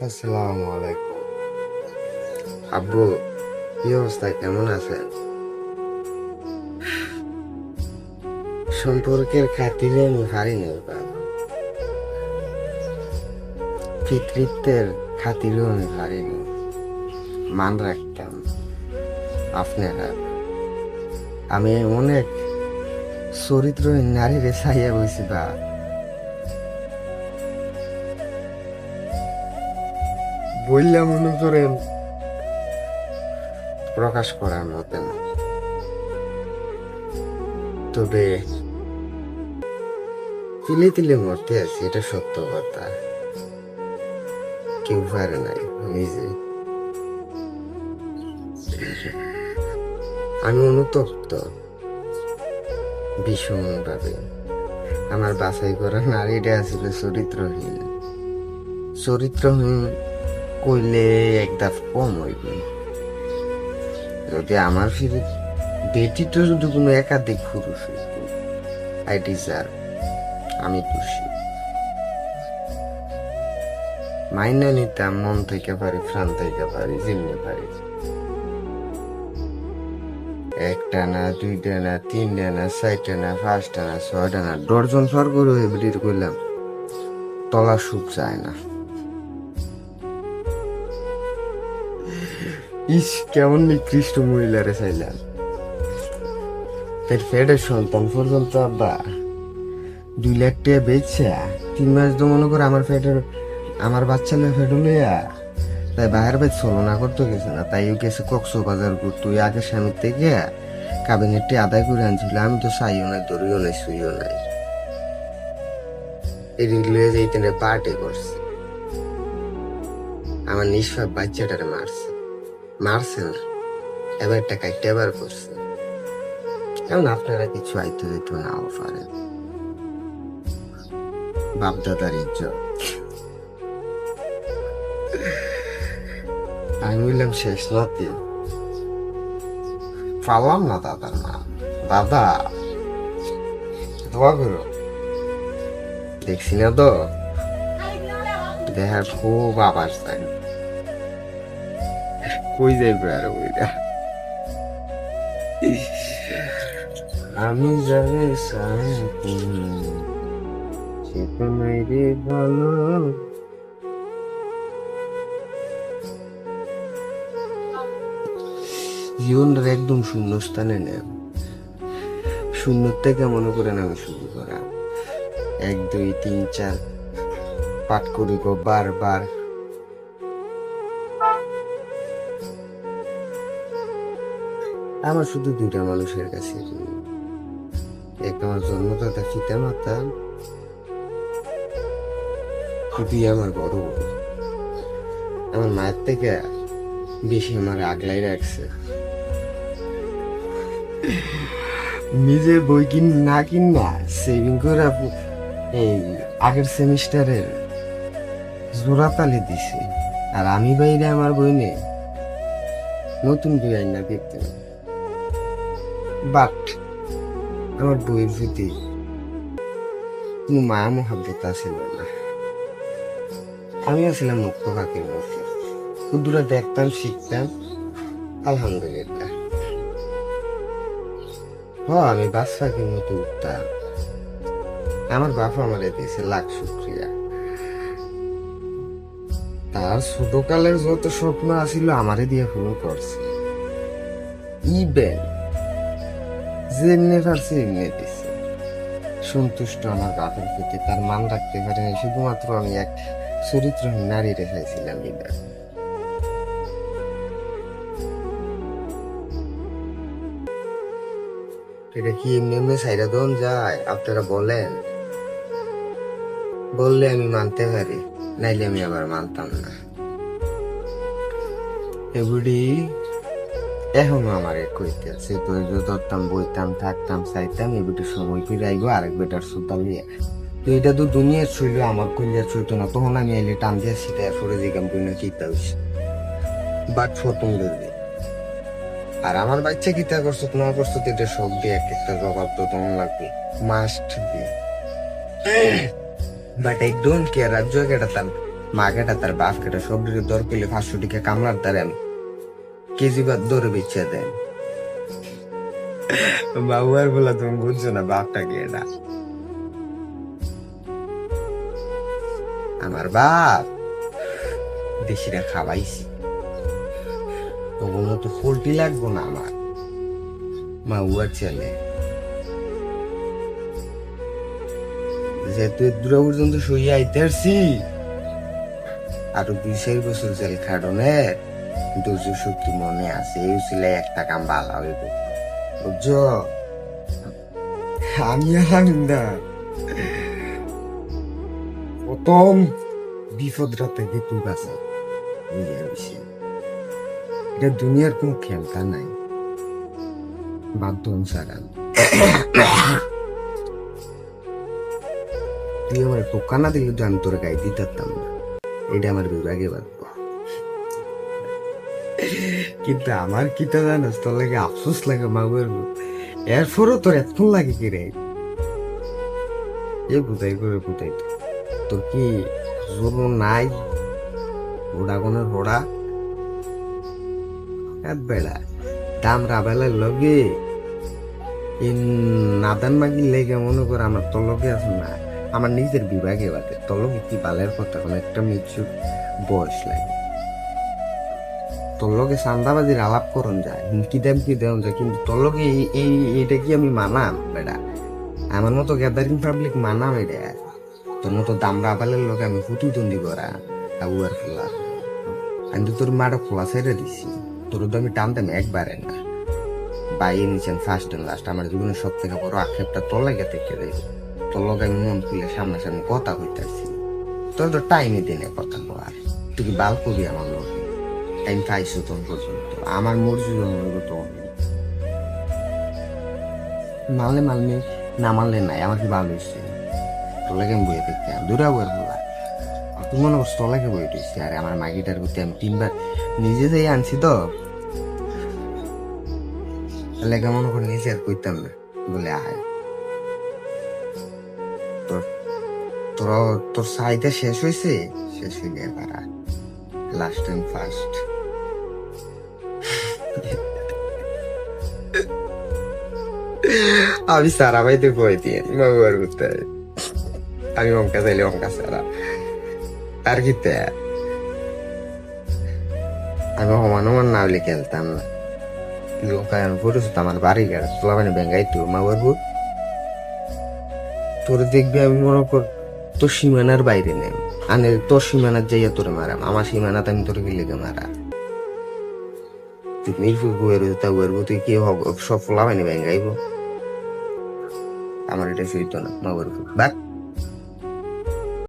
আসসালামু আলাইকুম। আব্বু, কি অবস্থা, কেমন আছেন? সম্পর্কের খাতিরে আমি হারি না বাবা, পিতৃত্বের খাতিরেও আমি হারিনি। মান রাখতাম আপনারা। আমি অনেক চরিত্রহীন নারীরে চাইয়া বইছি বা বললে মনে করেন প্রকাশ করার মতো না। তবে তিলে তিলে মরতে আছি, এটা সত্য কথা। কেউ পারে নাই, নিজে। আমি অনুতপ্ত ভীষণ ভাবে। আমার বাছাই করা নারীটা আসলে চরিত্রহীন। চরিত্রহীন কইলে এক ধাপ কম হইবে। যদি আমার ফিরে বেটিটা যদি কোনো একাধিক পুরুষ হইত, আই ডিজার্ভ, আমি খুশি। মাইনা নিতাম, মন থেকে পারি, প্রাণ থেকে পারি, যেমনি পারি। একটা না, দুইটা না, তিনটা না, চারটা না, পাঁচটা না, ছয়টা না, দশজন সর করে বেটির কইলাম তলা সুখ যায় না। ইস, কেমন নিকৃষ্ট মহিলারে চাইলাম। ফেডের সন্তান পর্যন্ত আব্বা 2 লাখ টাকা বেচছে। 3 মাস তো মনে করে আমার বাচ্চা ফেডো লইয়া তাই বাহির বাইর চলো না করতে গেছে না, তাই গেছে কক্সবাজার ঘুরতে। ওই আগের স্বামীর থেকে কাবিনেটটি আদায় করে আনছিল। আমি তো চাইও নাই, দড়িও নাই, শুইও নাই। এই লইয়া যাইতে পার্টি করছে। আমার নিষ্পাপ বাচ্চাটারে মারছে না, এবার একটা কাইটে এবার করছে। এখন আপনারা কিছু আইতে দিত নাও পারেন, বাপদাদার ইজ্জত। আমি বললাম শেষ রাতে পারলাম না দাদার নাম। দাদা, দোয়া করো। দেখছি না তো, দেখার খুব আবার চাই। কই যাইবে আর ওইটা। আমি যাবে সে তো নাই রে ভালো। জীবনটা একদম শূন্যস্থানে নেন। শূন্য থেকে মনে করেন আমি শুরু করা। 1 2 3 4 পাঠ করি গো বারবার। আমার শুধু 2টা মানুষের কাছে, এক আমার জন্মদাতা পিতা মাতা, দুই আমার বড় বউ। আমার মায়ের থেকে বেশি আমার আগলাই রাখছে। নিজে বই না কিনা সেভিং করে এই আগের সেমিস্টারের জোড়াতালি দিছে। আর আমি বাইরে আমার বই নিয়ে নতুন বই আইনা দেখতে। বাট আমার বইয়ের প্রতি কোনো মায়া মহাব্বত ছিল না। আমি আসলাম মুক্ত পাখির মতো, দূরে দেখতাম, শিখতাম। আলহামদুলিল্লাহ। আমি বাস পাখির মতো উঠতাম। আমার বাবা আমারে দিয়েছে লাখ শুক্রিয়া। তার ছোটকালের যত স্বপ্ন আছিল আমারে দিয়ে পূরণ করছে। ইবেন যেমনি পারছে এমনি দিছে। সন্তুষ্ট আমার বাপের প্রতি। তার মান রাখতে পারেনি শুধুমাত্র আমি এক চরিত্রহীন নারী রেখাইছিলাম। এটা কি এমনি এমনি সাইরা দন যায়? আপনারা বলেন, বললে আমি মানতে পারি, নাইলে আমি আবার মানতাম না। এগুলি এখনো আমার কইতে আছে। ধৈর্য ধরতাম, বইতাম, থাকতাম, চাইতাম। এগুলি সময় ফিরে আইগো আরেক বেটার সুতাম নিয়ে। তো এটা তো দুনিয়ার ছইল, আমার কইলিয়া ছইতো না। তখন আমি এলে টান দিয়া সিটাই সরে দিতাম, কই না কিতা হইছে। বাট ফতম দিদি আর আমার বাচ্চা কিতা করছো না করছো, এটা সব দিয়ে এক একটা জবাব তো তোমার লাগবে, must be. But I don't care. রাজ্য কেটাতাম মা কেটা তার বাপ কেটা সব দর পেলে 500 টাকা কামলার দ্বারেন কেজি বাদ দরে বেচে দেন। বাবু আর বলা তুমি বুঝছো না বাপটাকে এটা আমার বাপ দেশিরা খাওয়াইছি তবু মতো পোল্ট্রি লাগবো না আমার মা উয়ার ছেলে যেহেতু দূরা পর্যন্ত শুয়ে আইতে আসছি আরো 2-4 বছর জেল খাটনে ধৈর্য শক্তি মনে আছে এই ছিল একটা কাম ভালো হইব বুঝছো। আমি আলহামদুলিল্লাহ প্রথম বিপদ রাতে তুই বাঁচা এটা দুনিয়ার কোন খেলতা নাই বাধ্য অনুসারান তুই আমার টোকা না দিলে তো আমি তোর গায়ে দিতে পারতাম না এটা আমার বিভাগে বাঁধব কিন্তু আমার কিটা জানাস তোর লাগে আফসোস লাগে মাগুর এরপরও তোর এতক্ষণ লাগে কি রে এ বুঝাই করে বুঝাই তোর কি জোর নাই ওড়াগনের হোড়া বেড়া দাম রাবেলার লগে এই নাদান মাগি লেগে মনে করে আমার তোর লগে আছে না আমার নিজের বিভাগে বাদে তোর লগে কি বালের কথা কোনো একটা মিচুর বয়স লাগে তোর লগে চান্দাবাজির আলাপ করন যায় হুমকি দেওয়া যায় কিন্তু তোর লগে এইটা কি আমি মানাম বেড়া আমার মতো গ্যাদারিং পাবলিক মানাম এটা তোর মতো দাম রাবালের লগে আমি হুতুদন্দি করা আবুয়ার খোলা আমি তো তোর মাটা খোলা ছেড়ে দিছি তোর তো আমি টানতাম একবারে না বাইরে নিচ্ছেন ফার্স্ট এন্ড লাস্ট আমার জীবনের সব থেকে বড় আক্ষেপটা তোর লাগে থেকে দেয় তোর লগে আমি মন খুলে সামনাসামনি কথা হইতেছি তোর তো টাইমে দিনে কথা বলার তুই কি বাল করবি আমার লগে টাইম পাইছো তোর পর্যন্ত আমার মর্জি তো মানলে না মানলে নাই আমার কি ভালো হয়েছে তোর লাগে আমি বইয়ে দেখতে দূরা বইয়ের বলা তুই মনে করছো তোর লাগে বই দিচ্ছি আরে আমার মাগিটার প্রতি আমি 3বার নিজে যাই আনছি তো লেখা মনে করে নিজে আর কইতাম না বলে আয় তোর তোর তোর সাইটা শেষ হয়েছে শেষ হইলে এবার লাস্ট এন্ড ফার্স্ট আমি সারা ভাইতে কই দিয়ে বাবুয়ার করতে আমি অঙ্কা চাইলে অঙ্কা সারা আর কি আমি সমান না হলে খেলতাম না আমার বাড়ি গেছে তোলা মানে ব্যাঙ্গাই তো মা বাবু তোর দেখবি আমি মনে কর তোর সীমানার বাইরে নেই আনে তোর সীমানার যাইয়া তোরে মারাম আমার সীমানাতে আমি তোর লেগে মারা তুই মিরপুর বইয়ের তা বইয়ের তুই কি সব ফোলা মানে ব্যাঙ্গাইব আমার এটা সইতো না মা বাবু বাট